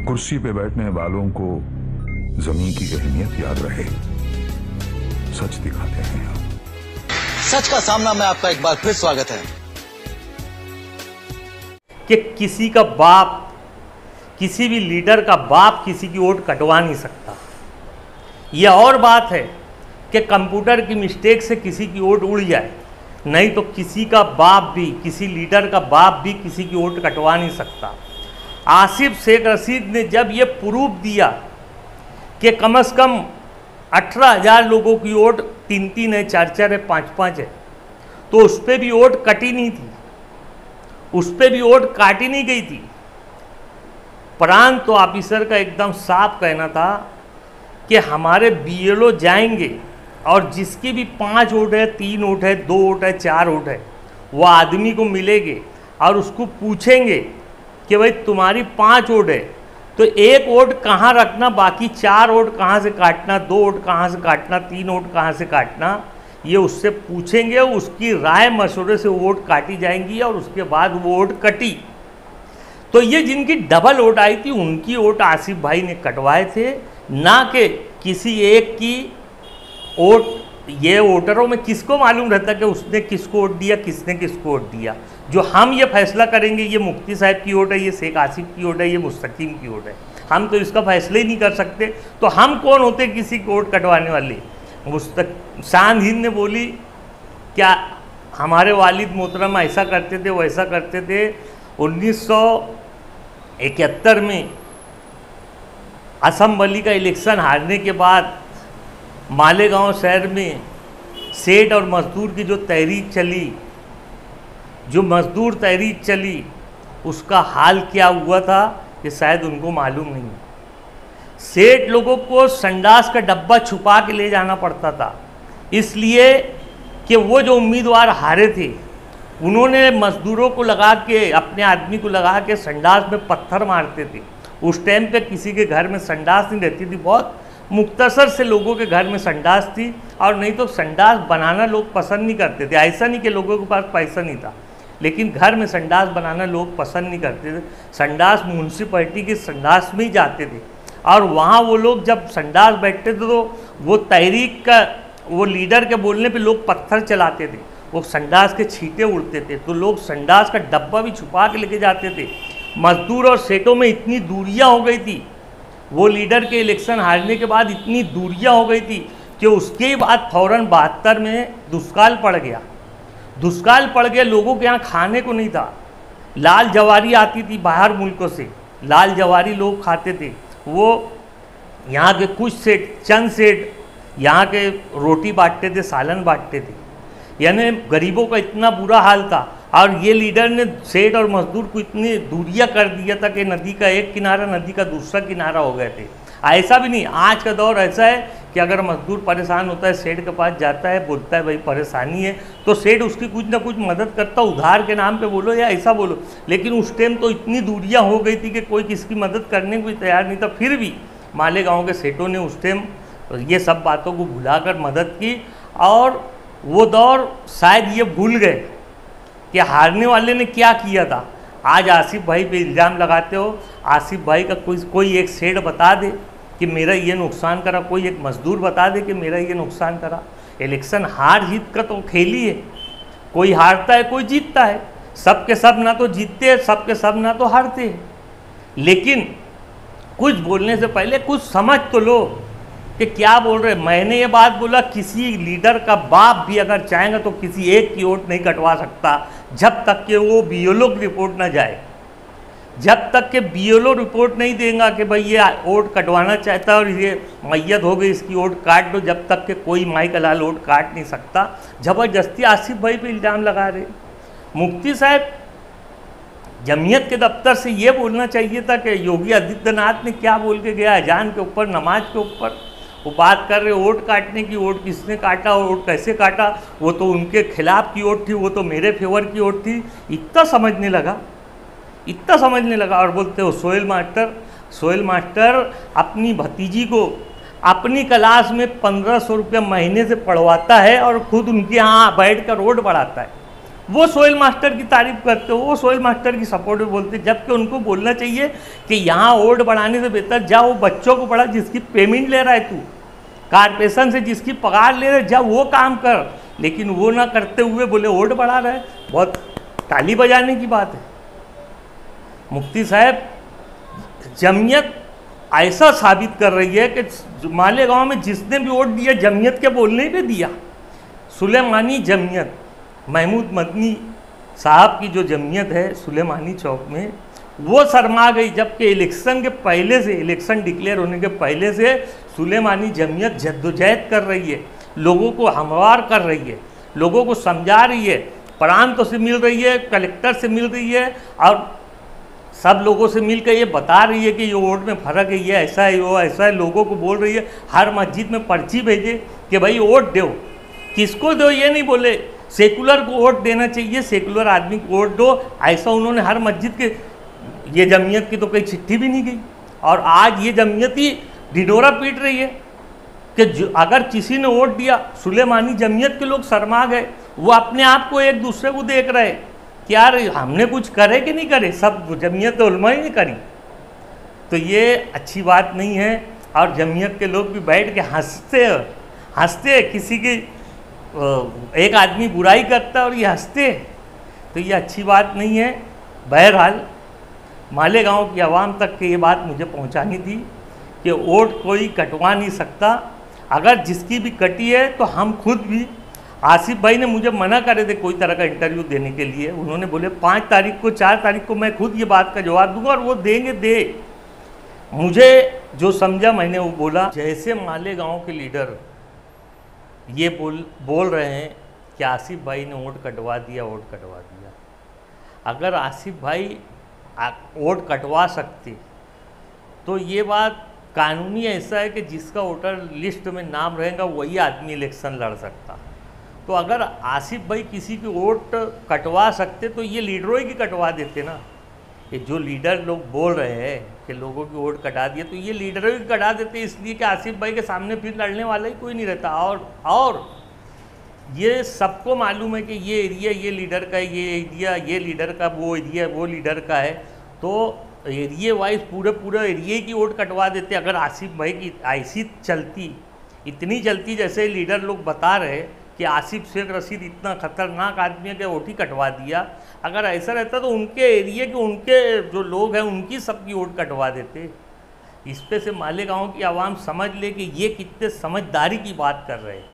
कुर्सी पे बैठने वालों को जमीन की अहमियत याद रहे, सच दिखाते हैं आप। सच का सामना में आपका एक बार फिर स्वागत है। कि किसी का बाप, किसी भी लीडर का बाप किसी की वोट कटवा नहीं सकता। यह और बात है कि कंप्यूटर की मिस्टेक से किसी की वोट उड़ जाए, नहीं तो किसी का बाप भी, किसी लीडर का बाप भी किसी की वोट कटवा नहीं सकता। आसिफ शेख रशीद ने जब ये प्रूफ दिया कि कम से कम 18,000 लोगों की वोट 3-3 है, 4-4 है, 5-5 है, तो उस पर भी वोट कटी नहीं थी, उस पर भी वोट काटी नहीं गई थी। प्रांत ऑफिसर का एकदम साफ कहना था कि हमारे बीएलओ जाएंगे और जिसकी भी 5 वोट है, 3 वोट है, 2 वोट है, 4 वोट है, वो आदमी को मिलेंगे और उसको पूछेंगे कि भाई तुम्हारी 5 वोट है तो 1 वोट कहाँ रखना, बाकी 4 वोट कहाँ से काटना, 2 वोट कहाँ से काटना, 3 वोट कहाँ से काटना, ये उससे पूछेंगे। उसकी राय मशवरे से वोट काटी जाएंगी और उसके बाद वो वोट कटी। तो ये जिनकी डबल वोट आई थी उनकी वोट आसिफ भाई ने कटवाए थे, ना कि किसी एक की वोट। ये वोटरों में किसको मालूम रहता कि उसने किसको वोट दिया, किसने किसको वोट दिया। जो हम ये फैसला करेंगे ये मुफ्ती साहब की वोट है, ये शेख आसिफ की वोट है, ये मुस्तकीम की वोट है, हम तो इसका फैसला ही नहीं कर सकते। तो हम कौन होते किसी की वोट कटवाने वाले। शान हिंद ने बोली क्या हमारे वालिद मोहतरम ऐसा करते थे, वैसा करते थे। 1971 में असम्बली का इलेक्शन हारने के बाद मालेगांव शहर में सेठ और मजदूर की जो तहरीक चली, जो मजदूर तहरीक चली, उसका हाल क्या हुआ था कि शायद उनको मालूम नहीं। सेठ लोगों को संडास का डब्बा छुपा के ले जाना पड़ता था, इसलिए कि वो जो उम्मीदवार हारे थे उन्होंने मजदूरों को लगा के, अपने आदमी को लगा के संडास में पत्थर मारते थे। उस टाइम पे किसी के घर में संडास नहीं रहती थी, बहुत मुख्तसर से लोगों के घर में संडास थी, और नहीं तो संडास बनाना लोग पसंद नहीं करते थे। ऐसा नहीं कि लोगों के पास पैसा नहीं था, लेकिन घर में संडास बनाना लोग पसंद नहीं करते थे। संडास म्यूनसिपैलिटी के संडास में ही जाते थे, और वहाँ वो लोग जब संडास बैठते थे तो वो तहरीक का, वो लीडर के बोलने पे लोग पत्थर चलाते थे, वो संडास के छींटे उड़ते थे, तो लोग संडास का डब्बा भी छुपा के लेके जाते थे। मजदूर और सेठों में इतनी दूरियां हो गई थी, वो लीडर के इलेक्शन हारने के बाद इतनी दूरियां हो गई थी कि उसके बाद फ़ौरन 72 में दुष्काल पड़ गया। दुष्काल पड़ गया, लोगों के यहाँ खाने को नहीं था। लाल जवारी आती थी बाहर मुल्कों से, लाल जवारी लोग खाते थे। वो यहाँ के कुछ सेठ, चंद सेठ यहाँ के रोटी बांटते थे, सालन बांटते थे, यानी गरीबों का इतना बुरा हाल था। और ये लीडर ने सेठ और मजदूर को इतनी दूरियां कर दिया था कि नदी का एक किनारा, नदी का दूसरा किनारा हो गए थे। ऐसा भी नहीं, आज का दौर ऐसा है कि अगर मजदूर परेशान होता है, सेठ के पास जाता है, बोलता है भाई परेशानी है, तो सेठ उसकी कुछ ना कुछ मदद करता, उधार के नाम पे बोलो या ऐसा बोलो। लेकिन उस टाइम तो इतनी दूरियां हो गई थी कि कोई किसी की मदद करने को भी तैयार नहीं था। फिर भी मालेगांव के सेठों ने उस टाइम ये सब बातों को भुलाकर मदद की, और वो दौर शायद ये भूल गए कि हारने वाले ने क्या किया था। आज आसिफ भाई पे इल्ज़ाम लगाते हो, आसिफ भाई का कोई एक सेठ बता दे कि मेरा ये नुकसान करा, कोई एक मजदूर बता दे कि मेरा ये नुकसान करा। इलेक्शन हार जीत का तो खेल ही है, कोई हारता है कोई जीतता है, सब के सब ना तो जीतते हैं, सब के सब ना तो हारते हैं। लेकिन कुछ बोलने से पहले कुछ समझ तो लो कि क्या बोल रहे। मैंने ये बात बोला, किसी लीडर का बाप भी अगर चाहेगा तो किसी एक की वोट नहीं कटवा सकता जब तक कि वो बीएलओ की रिपोर्ट ना जाए। जब तक कि बीएलओ रिपोर्ट नहीं देगा कि भाई ये वोट कटवाना चाहता है और ये मैयत हो गई, इसकी वोट काट दो, जब तक कि कोई माई का लाल वोट काट नहीं सकता। ज़बरदस्ती आसिफ भाई पे इल्ज़ाम लगा रहे। मुफ्ती साहब जमीयत के दफ्तर से ये बोलना चाहिए था कि योगी आदित्यनाथ ने क्या बोल के गया अजान के ऊपर, नमाज के ऊपर। वो बात कर रहे वोट काटने की, वोट किसने काटा, वोट कैसे काटा, वो तो उनके खिलाफ की वोट थी, वो तो मेरे फेवर की वोट थी। इतना समझने लगा, इतना समझने लगा। और बोलते हो सोहेल मास्टर अपनी भतीजी को अपनी क्लास में 1500 रुपये महीने से पढ़वाता है और खुद उनके यहाँ बैठ कर रोड बढ़ाता है। वो सोहेल मास्टर की तारीफ करते हो, वो सोहेल मास्टर की सपोर्ट में बोलते, जबकि उनको बोलना चाहिए कि यहाँ वोट बढ़ाने से बेहतर जा वो बच्चों को पढ़ा जिसकी पेमेंट ले रहा है तू, कारपोरेशन से जिसकी पगार ले रहा है, जा वो काम कर। लेकिन वो ना करते हुए बोले वोट बढ़ा रहा है, बहुत ताली बजाने की बात है। मुफ्ती साहब, जमीयत ऐसा साबित कर रही है कि मालेगांव में जिसने भी वोट दिया जमीयत के बोलने पे दिया। सुलेमानी जमीयत, महमूद मदनी साहब की जो जमीयत है सुलेमानी चौक में, वो शर्मा गई, जबकि इलेक्शन के पहले से, इलेक्शन डिक्लेयर होने के पहले से सुलेमानी जमीयत जद्दोजहद कर रही है, लोगों को हमवार कर रही है, लोगों को समझा रही है, प्रांतों से मिल रही है, कलेक्टर से मिल रही है और सब लोगों से मिलकर ये बता रही है कि ये वोट में फ़र्क है, ये ऐसा है, वो ऐसा है, लोगों को बोल रही है। हर मस्जिद में पर्ची भेजे कि भाई वोट दो, किसको दो ये नहीं बोले, सेकुलर को वोट देना चाहिए, सेकुलर आदमी को वोट दो, ऐसा उन्होंने हर मस्जिद के, ये जमीयत की तो कोई चिट्ठी भी नहीं गई। और आज ये जमीयत ही ढिढोरा पीट रही है कि अगर किसी ने वोट दिया, सुलेमानी जमीयत के लोग शर्मा गए, वो अपने आप को एक दूसरे को देख रहे कि यार हमने कुछ करे कि नहीं करे, सब जमीयत उलमा ही नहीं करी। तो ये अच्छी बात नहीं है। और जमीयत के लोग भी बैठ के हंसते किसी की एक आदमी बुराई करता और ये हंसते, तो ये अच्छी बात नहीं है। बहरहाल मालेगांव की आवाम तक के ये बात मुझे पहुंचानी थी कि वोट कोई कटवा नहीं सकता, अगर जिसकी भी कटी है तो हम खुद भी, आसिफ भाई ने मुझे मना करे थे कोई तरह का इंटरव्यू देने के लिए, उन्होंने बोले 5 तारीख को 4 तारीख को मैं खुद ये बात का जवाब दूंगा और वो देंगे दे। मुझे जो समझा मैंने वो बोला। जैसे मालेगांव के लीडर ये बोल रहे हैं कि आसिफ भाई ने वोट कटवा दिया, वोट कटवा दिया, अगर आसिफ भाई वोट कटवा सकते तो ये बात कानूनी ऐसा है कि जिसका वोटर लिस्ट में नाम रहेगा वही आदमी इलेक्शन लड़ सकता। तो अगर आसिफ भाई किसी की वोट कटवा सकते तो ये लीडरों ही की कटवा देते ना। ये जो लीडर लोग बोल रहे हैं कि लोगों की वोट कटा दिया, तो ये लीडरों ही कटा देते, इसलिए कि आसिफ भाई के सामने फिर लड़ने वाला ही कोई नहीं रहता। और ये सबको मालूम है कि ये एरिया ये लीडर का है, ये एरिया ये लीडर का, वो एरिया वो लीडर का है। तो एरिया वाइज पूरे एरिया की वोट कटवा देते। अगर आसिफ भाई की ऐसी चलती, इतनी चलती जैसे लीडर लोग बता रहे कि आसिफ शेख रशीद इतना खतरनाक आदमी है कि वोट ही कटवा दिया, अगर ऐसा रहता तो उनके एरिया के उनके जो लोग हैं उनकी सबकी वोट कटवा देते। इस पे से मालेगांव की आवाम समझ ले कि ये कितने समझदारी की बात कर रहे हैं।